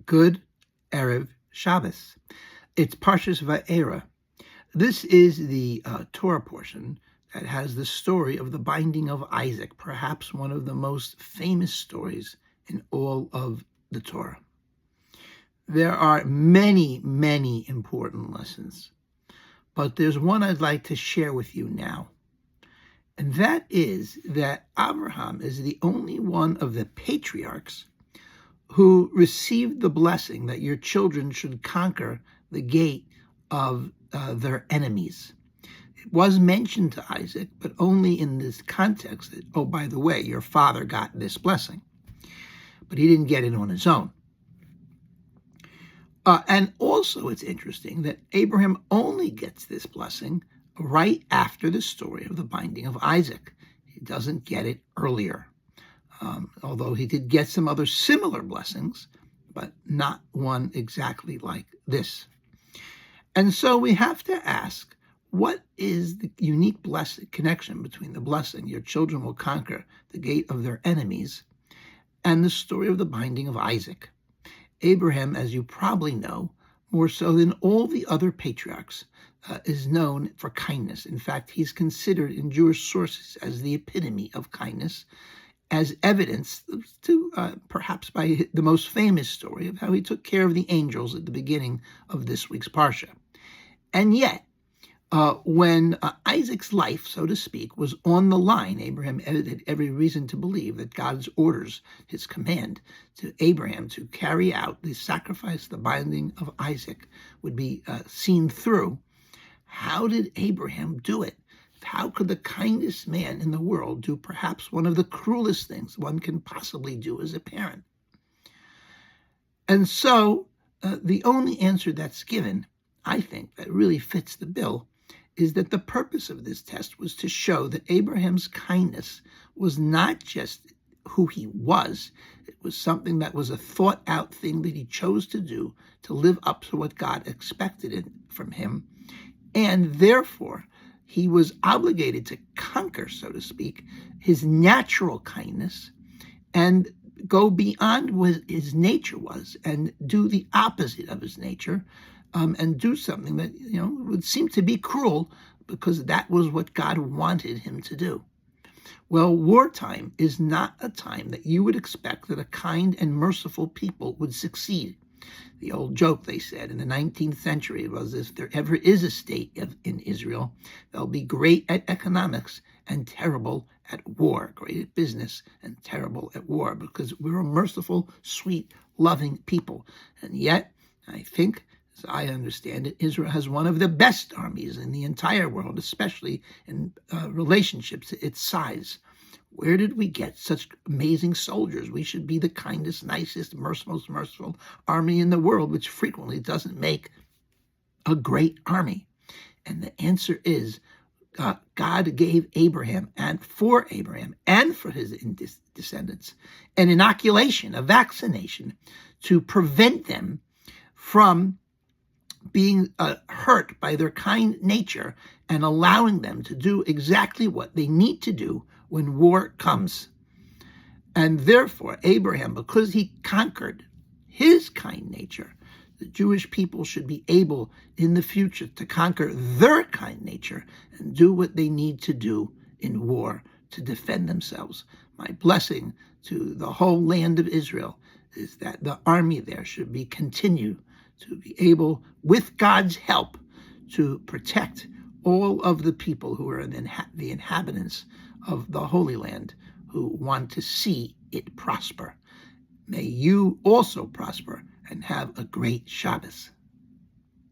Good Erev Shabbos. It's Parshas Vayera. This is the Torah portion that has the story of the binding of Isaac, perhaps one of the most famous stories in all of the Torah. There are many, many important lessons, but there's one I'd like to share with you now. And that is that Abraham is the only one of the patriarchs who received the blessing that your children should conquer the gate of their enemies. It was mentioned to Isaac, but only in this context that, oh, by the way, your father got this blessing. But he didn't get it on his own. And also it's interesting that Abraham only gets this blessing right after the story of the binding of Isaac. He doesn't get it earlier. Although he did get some other similar blessings, but not one exactly like this. And so we have to ask, what is the unique connection between the blessing, your children will conquer the gate of their enemies, and the story of the binding of Isaac? Abraham, as you probably know, more so than all the other patriarchs, is known for kindness. In fact, he's considered in Jewish sources as the epitome of kindness, as evidence to perhaps by the most famous story of how he took care of the angels at the beginning of this week's Parsha. And yet, when Isaac's life, so to speak, was on the line, Abraham had every reason to believe that God's orders, his command to Abraham to carry out the sacrifice, the binding of Isaac, would be seen through. How did Abraham do it? How could the kindest man in the world do perhaps one of the cruelest things one can possibly do as a parent? And so the only answer that's given, I think, that really fits the bill, is that the purpose of this test was to show that Abraham's kindness was not just who he was. It was something that was a thought-out thing that he chose to do to live up to what God expected from him. And therefore, he was obligated to conquer, so to speak, his natural kindness and go beyond what his nature was and do the opposite of his nature, and do something that, would seem to be cruel because that was what God wanted him to do. Well, wartime is not a time that you would expect that a kind and merciful people would succeed. The old joke, they said, in the 19th century was, if there ever is a state in Israel, they'll be great at economics and terrible at war, great at business and terrible at war, because we're a merciful, sweet, loving people. And yet, I think, as I understand it, Israel has one of the best armies in the entire world, especially in relationships to its size. Where did we get such amazing soldiers? We should be the kindest, nicest, most merciful army in the world, which frequently doesn't make a great army. And the answer is God gave Abraham and for his descendants an inoculation, a vaccination to prevent them from being hurt by their kind nature and allowing them to do exactly what they need to do when war comes. And therefore, Abraham, because he conquered his kind nature, the Jewish people should be able in the future to conquer their kind nature and do what they need to do in war to defend themselves. My blessing to the whole land of Israel is that the army there should be continued to be able, with God's help, to protect all of the people who are the inhabitants of the Holy Land who want to see it prosper. May you also prosper and have a great Shabbos.